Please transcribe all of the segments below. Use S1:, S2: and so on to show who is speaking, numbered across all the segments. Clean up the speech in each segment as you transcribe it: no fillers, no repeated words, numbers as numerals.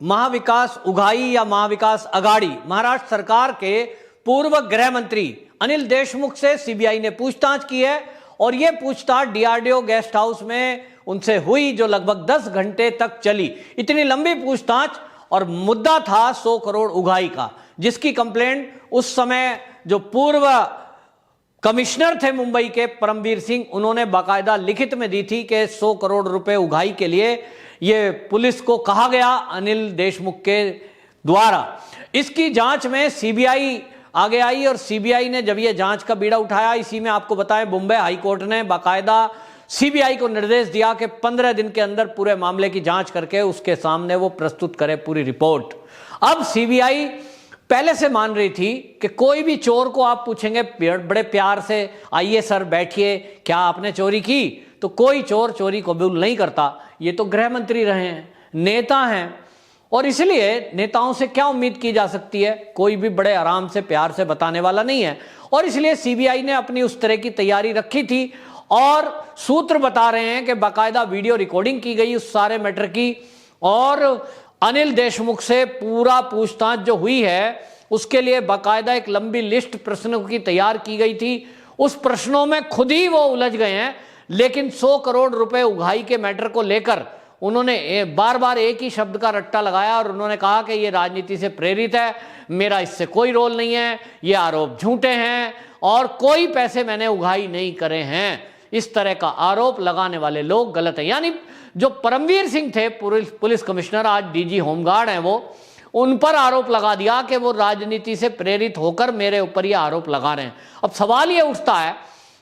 S1: महाविकास उघाई या महाविकास अघाड़ी महाराष्ट्र सरकार के पूर्व गृह मंत्री अनिल देशमुख से सीबीआई ने पूछताछ की है और यह पूछताछ डीआरडीओ गेस्ट हाउस में उनसे हुई, जो लगभग 10 घंटे तक चली। इतनी लंबी पूछताछ और मुद्दा था 100 करोड़ उघाई का, जिसकी कंप्लेंट उस समय जो पूर्व कमिश्नर थे मुंबई के परमवीर सिंह, उन्होंने बाकायदा लिखित में दी थी कि 100 करोड़ रुपए उघाई के लिए ये पुलिस को कहा गया अनिल देशमुख के द्वारा। इसकी जांच में सीबीआई आगे आई और सीबीआई ने जब ये जांच का बीड़ा उठाया, इसी में आपको बताएं बॉम्बे हाई कोर्ट ने बाकायदा सीबीआई को निर्देश दिया कि 15 दिन के अंदर पूरे मामले की जांच करके उसके सामने वो प्रस्तुत करे पूरी रिपोर्ट। अब सीबीआई पहले से मान रही थी कि कोई भी चोर को आप पूछेंगे बड़े प्यार से, आइए सर बैठिए, क्या आपने चोरी की, तो कोई चोर चोरी कबूल नहीं करता। ये तो गृह मंत्री रहे हैं, नेता हैं, और इसलिए नेताओं से क्या उम्मीद की जा सकती है, कोई भी बड़े आराम से प्यार से बताने वाला नहीं है। और इसलिए सीबीआई ने अपनी उस तरह की तैयारी रखी थी और सूत्र बता रहे हैं कि बाकायदा वीडियो रिकॉर्डिंग की गई उस सारे मैटर की, और अनिल देशमुख से पूरा पूछताछ जो हुई है उसके लिए बाकायदा एक लंबी लिस्ट प्रश्नों की तैयार की गई थी। उस प्रश्नों में खुद ही वो उलझ गए हैं, लेकिन 100 करोड़ रुपए उघाई के मैटर को लेकर उन्होंने बार बार एक ही शब्द का रट्टा लगाया और उन्होंने कहा कि ये राजनीति से प्रेरित है, मेरा इससे कोई रोल नहीं है, ये आरोप झूठे हैं और कोई पैसे मैंने उघाई नहीं करे हैं। इस तरह का आरोप लगाने वाले लोग गलत हैं। यानी जो परमवीर सिंह थे पुलिस कमिश्नर, आज डीजी होमगार्ड हैं, वो उन पर आरोप लगा दिया कि वो राजनीति से प्रेरित होकर मेरे ऊपर ये आरोप लगा रहे हैं। अब सवाल ये उठता है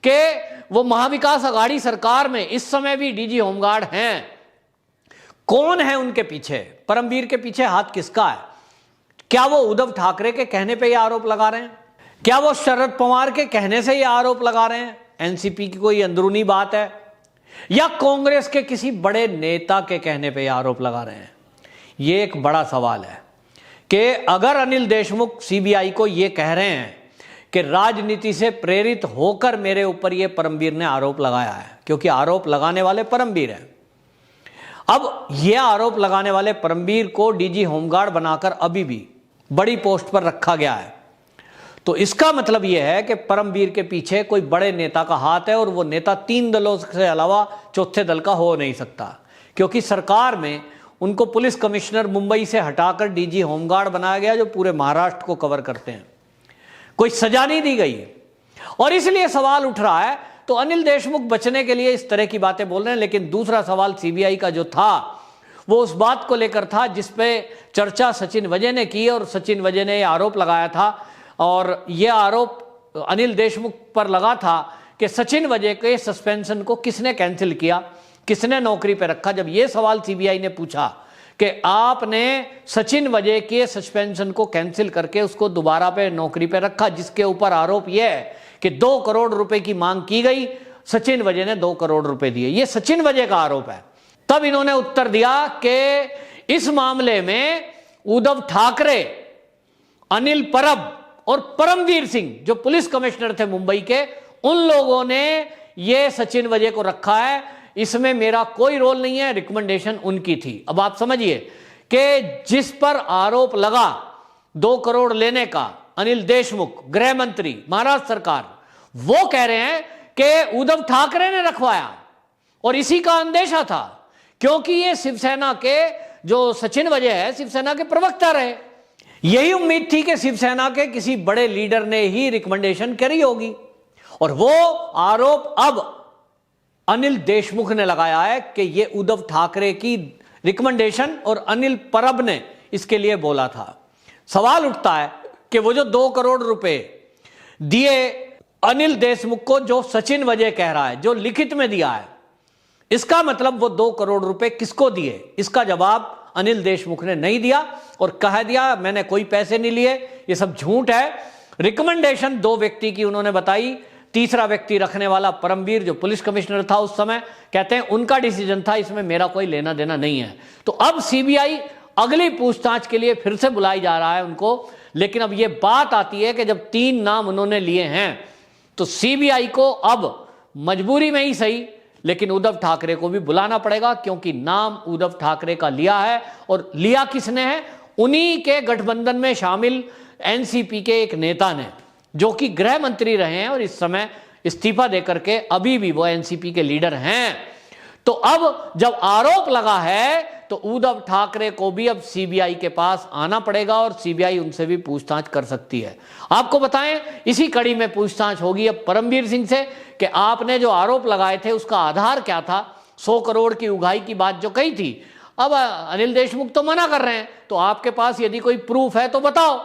S1: कि वो महाविकास अघाड़ी सरकार में इस समय भी डीजी होमगार्ड हैं, कौन है उनके पीछे, परमवीर के पीछे हाथ किसका है? क्या वो उद्धव ठाकरे के कहने पे ये आरोप लगा रहे हैं? क्या वो शरद पवार के कहने से ये आरोप लगा रहे हैं? एनसीपी की कोई अंदरूनी बात है, या कांग्रेस के किसी बड़े नेता के कहने पे ये आरोप लगा रहे हैं? ये एक बड़ा सवाल है कि अगर अनिल देशमुख सीबीआई को ये कह रहे हैं कि राजनीति से प्रेरित होकर मेरे ऊपर ये परमवीर ने आरोप लगाया है, क्योंकि आरोप लगाने वाले परमवीर हैं। अब ये आरोप लगाने वाले परमवीर को डीजी होमगार्ड बनाकर अभी भी बड़ी पोस्ट पर रखा गया है, तो इसका मतलब यह है कि परमवीर के पीछे कोई बड़े नेता का हाथ है, और वो नेता 3 दलों से अलावा चौथे दल का हो नहीं सकता, क्योंकि सरकार में उनको पुलिस कमिश्नर मुंबई से हटाकर डीजी होमगार्ड बनाया गया, जो पूरे महाराष्ट्र को कवर करते हैं। कोई सजा नहीं दी गई, और इसलिए सवाल उठ रहा है। तो अनिल देशमुख बचने के लिए इस तरह की बातें बोल रहे हैं, लेकिन दूसरा सवाल सीबीआई का जो था वो उस बात को लेकर था जिस पे चर्चा सचिन वजय ने की, और सचिन वजय ने आरोप लगाया था, और यह आरोप अनिल देशमुख पर लगा था कि सचिन वजय के सस्पेंशन को किसने कैंसिल किया, किसने नौकरी पर रखा। जब यह सवाल सीबीआई ने पूछा कि आपने सचिन वजय के सस्पेंशन को कैंसिल करके उसको दोबारा पे नौकरी पे रखा, जिसके ऊपर आरोप यह है कि 2 करोड़ रुपए की मांग की गई, सचिन वजय ने 2 करोड़ रुपए दिए, यह सचिन वजय का आरोप है। तब इन्होंने उत्तर दिया कि इस मामले में उद्धव ठाकरे, अनिल परब और परमवीर सिंह जो पुलिस कमिश्नर थे मुंबई के, उन लोगों ने यह सचिन वजय को रखा है, इसमें मेरा कोई रोल नहीं है, रिकमेंडेशन उनकी थी। अब आप समझिए कि जिस पर आरोप लगा 2 करोड़ लेने का, अनिल देशमुख गृह मंत्री महाराष्ट्र सरकार, वो कह रहे हैं कि उद्धव ठाकरे ने रखवाया, और इसी का अंदेशा था, क्योंकि ये शिवसेना के जो सचिन वजय है शिवसेना के प्रवक्ता रहे। यही उम्मीद थी कि शिवसेना के किसी बड़े लीडर ने ही रिकमेंडेशन करी होगी, और वो आरोप अब अनिल देशमुख ने लगाया है कि ये उद्धव ठाकरे की रिकमेंडेशन और अनिल परब ने इसके लिए बोला था। सवाल उठता है कि वो जो 2 करोड़ रुपए दिए अनिल देशमुख को, जो सचिन वजय कह रहा है, जो लिखित में दिया है, इसका मतलब वो 2 करोड़ रुपए किसको दिए? इसका जवाब अनिल देशमुख ने नहीं दिया और कह दिया मैंने कोई पैसे नहीं लिए, ये सब झूठ है। रिकमेंडेशन 2 व्यक्ति की उन्होंने बताई, तीसरा व्यक्ति रखने वाला परमवीर जो पुलिस कमिश्नर था उस समय, कहते हैं उनका डिसीजन था, इसमें मेरा कोई लेना देना नहीं है। तो अब सीबीआई अगली पूछताछ के लिए फिर से बुलाई जा रहा है उनको, लेकिन अब यह बात आती है कि जब 3 नाम उन्होंने लिए हैं तो सीबीआई को अब मजबूरी में ही सही, लेकिन उद्धव ठाकरे को भी बुलाना पड़ेगा, क्योंकि नाम उद्धव ठाकरे का लिया है। और लिया किसने है? उन्हीं के गठबंधन में शामिल एनसीपी के एक नेता ने, जो कि गृह मंत्री रहे हैं और इस समय इस्तीफा देकर के अभी भी वो एनसीपी के लीडर हैं। तो अब जब आरोप लगा है तो उद्धव ठाकरे को भी अब सीबीआई के पास आना पड़ेगा और सीबीआई उनसे भी पूछताछ कर सकती है। आपको बताएं, इसी कड़ी में पूछताछ होगी अब परमबीर सिंह से कि आपने जो आरोप लगाए थे उसका आधार क्या था। 100 करोड़ की उगाही की बात जो कही थी, अब अनिल देशमुख तो मना कर रहे हैं, तो आपके पास यदि कोई प्रूफ है तो बताओ।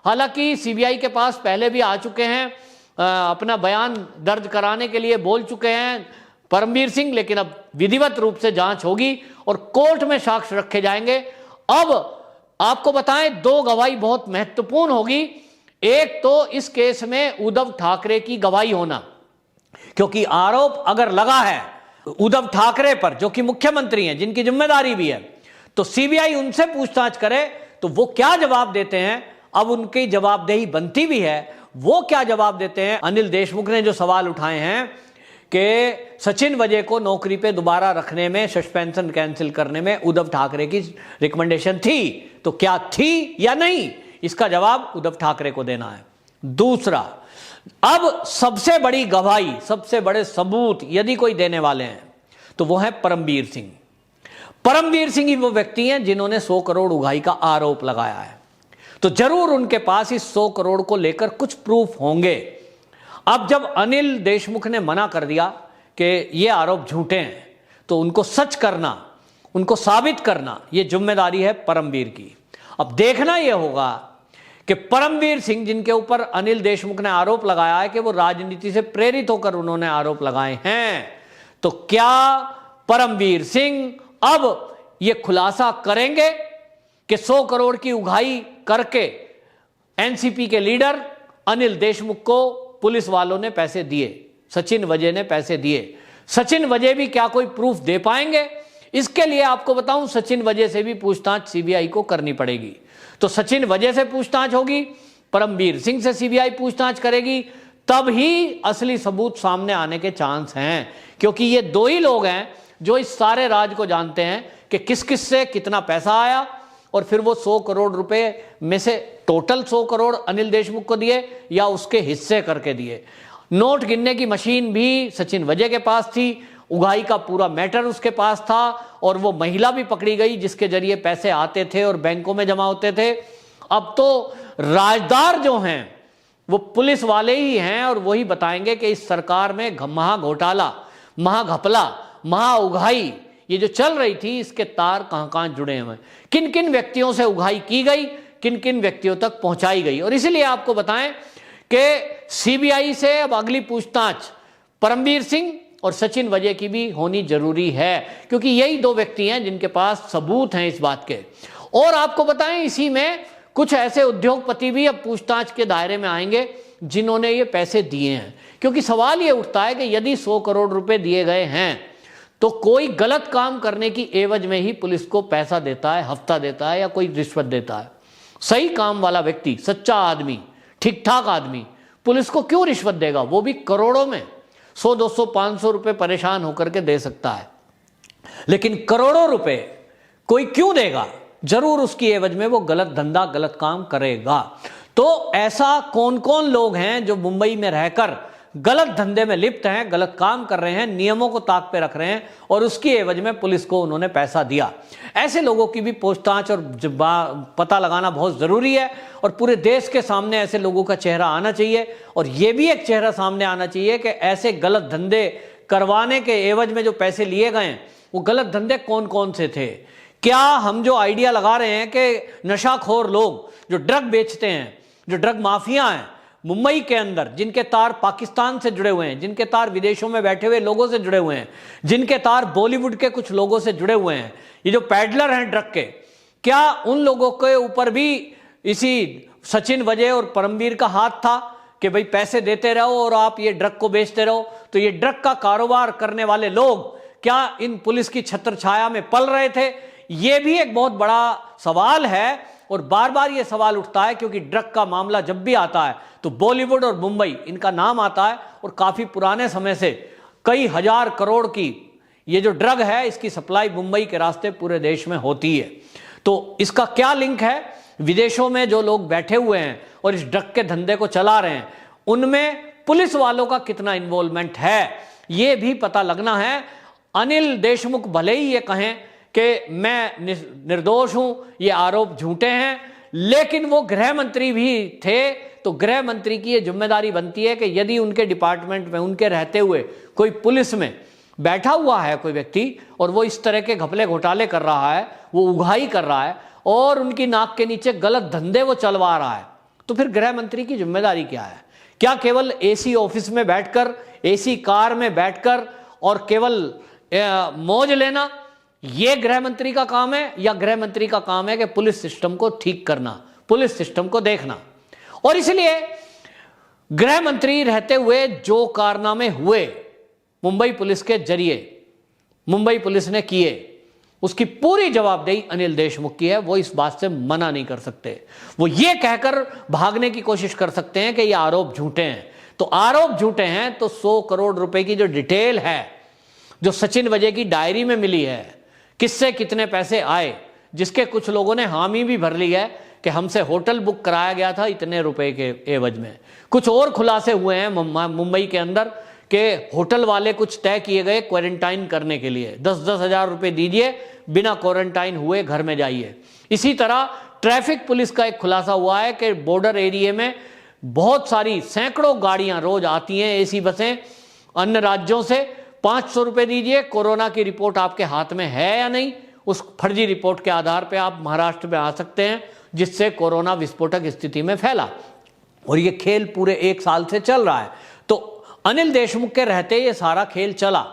S1: हालांकि सीबीआई के पास पहले भी आ चुके हैं, अपना बयान दर्ज कराने के लिए बोल चुके हैं परमबीर सिंह, लेकिन अब विधिवत रूप से जांच होगी और कोर्ट में साक्ष्य रखे जाएंगे। अब आपको बताएं, 2 गवाही बहुत महत्वपूर्ण होगी। एक तो इस केस में उद्धव ठाकरे की गवाही होना, क्योंकि आरोप अगर लगा है उद्धव ठाकरे पर, जो कि मुख्यमंत्री हैं, जिनकी जिम्मेदारी भी है, तो सीबीआई उनसे पूछताछ करे तो वो क्या जवाब देते हैं। अब उनकी जवाबदेही बनती भी है, वो क्या जवाब देते हैं। अनिल देशमुख ने जो सवाल उठाए हैं कि सचिन वजय को नौकरी पे दोबारा रखने में, सस्पेंशन कैंसिल करने में उद्धव ठाकरे की रिकमेंडेशन थी, तो क्या थी या नहीं, इसका जवाब उद्धव ठाकरे को देना है। दूसरा, अब सबसे बड़ी गवाही, सबसे बड़े सबूत यदि कोई देने वाले हैं तो वो है परमबीर सिंह। परमबीर सिंह ही वो व्यक्ति हैं जिन्होंने 100 करोड़ उगाही का आरोप लगाया है, तो जरूर उनके पास इस 100 करोड़ को लेकर कुछ प्रूफ होंगे। अब जब अनिल देशमुख ने मना कर दिया कि ये आरोप झूठे हैं, तो उनको सच करना, उनको साबित करना, ये जिम्मेदारी है परमबीर की। अब देखना यह होगा कि परमबीर सिंह, जिनके ऊपर अनिल देशमुख ने आरोप लगाया है कि वो राजनीति से प्रेरित होकर उन्होंने आरोप लगाए हैं, तो क्या परमबीर सिंह अब ये खुलासा करेंगे कि 100 करोड़ की उगाही करके एनसीपी के लीडर अनिल देशमुख को पुलिस वालों ने पैसे दिए, सचिन वजय ने पैसे दिए। सचिन वजय भी क्या कोई प्रूफ दे पाएंगे? इसके लिए आपको बताऊं, सचिन वजय से भी पूछताछ सीबीआई को करनी पड़ेगी। तो सचिन वजय से पूछताछ होगी, परमबीर सिंह से सीबीआई पूछताछ करेगी, तब ही असली सबूत सामने आने के चांस हैं। क्योंकि ये 2 ही लोग हैं जो इस सारे राज को जानते हैं कि किस किस से कितना पैसा आया, और फिर वो 100 करोड़ रुपए में से टोटल 100 करोड़ अनिल देशमुख को दिए या उसके हिस्से करके दिए। नोट गिनने की मशीन भी सचिन वजय के पास थी, उगाही का पूरा मैटर उसके पास था, और वो महिला भी पकड़ी गई जिसके जरिए पैसे आते थे और बैंकों में जमा होते थे। अब तो राजदार जो हैं वो पुलिस वाले ही हैं, और वही बताएंगे कि इस सरकार में महा घोटाला, महा घपला, महा उगाही ये जो चल रही थी, इसके तार कहां कहां जुड़े हुए, किन किन व्यक्तियों से उगाही की गई, किन किन व्यक्तियों तक पहुंचाई गई। और इसलिए आपको बताएं कि सीबीआई से अब अगली पूछताछ परमबीर सिंह और सचिन वजय की भी होनी जरूरी है, क्योंकि यही 2 व्यक्ति हैं जिनके पास सबूत हैं इस बात के। और आपको बताएं, इसी में कुछ ऐसे उद्योगपति भी अब पूछताछ के दायरे में आएंगे जिन्होंने ये पैसे दिए हैं। क्योंकि सवाल ये उठता है कि यदि 100 करोड़ रुपए दिए गए हैं तो कोई गलत काम करने की एवज में ही पुलिस को पैसा देता है, हफ्ता देता है या कोई रिश्वत देता है। सही काम वाला व्यक्ति, सच्चा आदमी, ठीक ठाक आदमी पुलिस को क्यों रिश्वत देगा? वो भी करोड़ों में, 100, 200, 500 रुपए परेशान होकर के दे सकता है, लेकिन करोड़ों रुपए कोई क्यों देगा? जरूर उसकी एवज में वो गलत धंधा, गलत काम करेगा। तो ऐसा कौन कौन लोग हैं जो मुंबई में रहकर गलत धंधे में लिप्त हैं, गलत काम कर रहे हैं, नियमों को ताक पे रख रहे हैं, और उसकी एवज में पुलिस को उन्होंने पैसा दिया? ऐसे लोगों की भी पूछताछ और पता लगाना बहुत जरूरी है, और पूरे देश के सामने ऐसे लोगों का चेहरा आना चाहिए। और यह भी एक चेहरा सामने आना चाहिए कि ऐसे गलत धंधे करवाने के एवज में जो पैसे लिए गए, वो गलत धंधे कौन कौन से थे। क्या हम जो आइडिया लगा रहे हैं कि नशाखोर लोग जो ड्रग बेचते हैं, जो ड्रग माफिया हैं मुंबई के अंदर, जिनके तार पाकिस्तान से जुड़े हुए हैं, जिनके तार विदेशों में बैठे हुए लोगों से जुड़े हुए हैं, जिनके तार बॉलीवुड के कुछ लोगों से जुड़े हुए हैं, ये जो पैडलर हैं ड्रग के, क्या उन लोगों के ऊपर भी इसी सचिन वजय और परमबीर का हाथ था कि भाई पैसे देते रहो और आप ये ड्रग को बेचते रहो? तो ये ड्रग का कारोबार करने वाले लोग क्या इन पुलिस की छत्र छाया में पल रहे थे? ये भी एक बहुत बड़ा सवाल है, और बार बार ये सवाल उठता है क्योंकि ड्रग का मामला जब भी आता है तो बॉलीवुड और मुंबई इनका नाम आता है, और काफी पुराने समय से कई हजार करोड़ की ये जो ड्रग है इसकी सप्लाई मुंबई के रास्ते पूरे देश में होती है। तो इसका क्या लिंक है? विदेशों में जो लोग बैठे हुए हैं और इस ड्रग के धंधे को चला रहे हैं, उनमें पुलिस वालों का कितना इन्वॉल्वमेंट है, ये भी पता लगना है। अनिल देशमुख भले ही ये कहें कि मैं निर्दोष हूं, ये आरोप झूठे हैं, लेकिन वो गृह मंत्री भी थे, तो गृह मंत्री की ये जिम्मेदारी बनती है कि यदि उनके डिपार्टमेंट में उनके रहते हुए कोई पुलिस में बैठा हुआ है कोई व्यक्ति और वो इस तरह के घपले घोटाले कर रहा है, वो उगाही कर रहा है और उनकी नाक के नीचे गलत धंधे वो चलवा रहा है, तो फिर गृह मंत्री की जिम्मेदारी क्या है? क्या केवल एसी ऑफिस में बैठकर, एसी कार में बैठकर और केवल मौज लेना ये गृह मंत्री का काम है, या गृह मंत्री का काम है कि पुलिस सिस्टम को ठीक करना, पुलिस सिस्टम को देखना? और इसलिए गृह मंत्री रहते हुए जो कारनामे हुए मुंबई पुलिस के जरिए, मुंबई पुलिस ने किए, उसकी पूरी जवाबदेही अनिल देशमुख की है। वो इस बात से मना नहीं कर सकते। वो ये कहकर भागने की कोशिश कर सकते हैं कि ये आरोप झूठे हैं। तो आरोप झूठे हैं तो 100 करोड़ रुपए की जो डिटेल है, जो सचिन वजह की डायरी में मिली है, किससे कितने पैसे आए, जिसके कुछ लोगों ने हामी भी भर ली है कि हमसे होटल बुक कराया गया था इतने रुपए के एवज में। कुछ और खुलासे हुए हैं मुंबई के अंदर कि होटल वाले कुछ तय किए गए क्वारंटाइन करने के लिए, 10-10 हजार रुपए दीजिए, बिना क्वारंटाइन हुए घर में जाइए। इसी तरह ट्रैफिक पुलिस का एक खुलासा हुआ है कि बॉर्डर एरिया में बहुत सारी सैकड़ों गाड़ियां रोज आती हैं, एसी बसें अन्य राज्यों से, 500 रुपए दीजिए, कोरोना की रिपोर्ट आपके हाथ में है या नहीं, उस फर्जी रिपोर्ट के आधार पर आप महाराष्ट्र में आ सकते हैं, जिससे कोरोना विस्फोटक स्थिति में फैला। और ये खेल पूरे 1 साल से चल रहा है। तो अनिल देशमुख के रहते ये सारा खेल चला,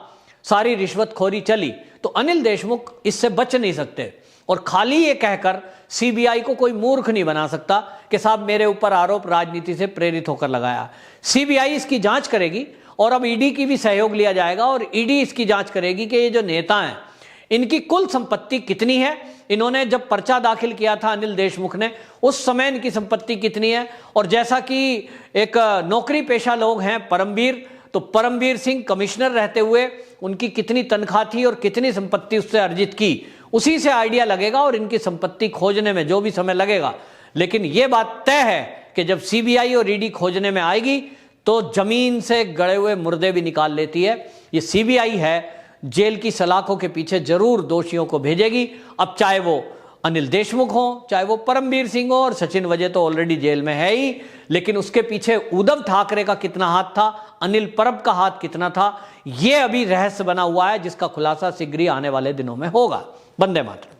S1: सारी रिश्वतखोरी चली, तो अनिल देशमुख इससे बच नहीं सकते। और खाली ये कहकर सीबीआई को कोई मूर्ख नहीं बना सकता कि साहब मेरे ऊपर आरोप राजनीति से प्रेरित होकर लगाया। सीबीआई इसकी जांच करेगी और अब ईडी की भी सहयोग लिया जाएगा और ईडी इसकी जांच करेगी कि ये जो नेता हैं इनकी कुल संपत्ति कितनी है। इन्होंने जब पर्चा दाखिल किया था अनिल देशमुख ने, उस समय इनकी संपत्ति कितनी है। और जैसा कि एक नौकरी पेशा लोग हैं परमवीर, तो परमवीर सिंह कमिश्नर रहते हुए उनकी कितनी तनख्वाह थी और कितनी संपत्ति उससे अर्जित की, उसी से आइडिया लगेगा और इनकी संपत्ति खोजने में जो भी समय लगेगा। लेकिन यह बात तय है कि जब सीबीआई और ईडी खोजने में आएगी तो जमीन से गड़े हुए मुर्दे भी निकाल लेती है। ये सीबीआई है, जेल की सलाखों के पीछे जरूर दोषियों को भेजेगी। अब चाहे वो अनिल देशमुख हो, चाहे वो परमवीर सिंह हो, और सचिन वजह तो ऑलरेडी जेल में है ही, लेकिन उसके पीछे उद्धव ठाकरे का कितना हाथ था, अनिल परब का हाथ कितना था, यह अभी रहस्य बना हुआ है, जिसका खुलासा शीघ्र ही आने वाले दिनों में होगा। वंदे मातरम।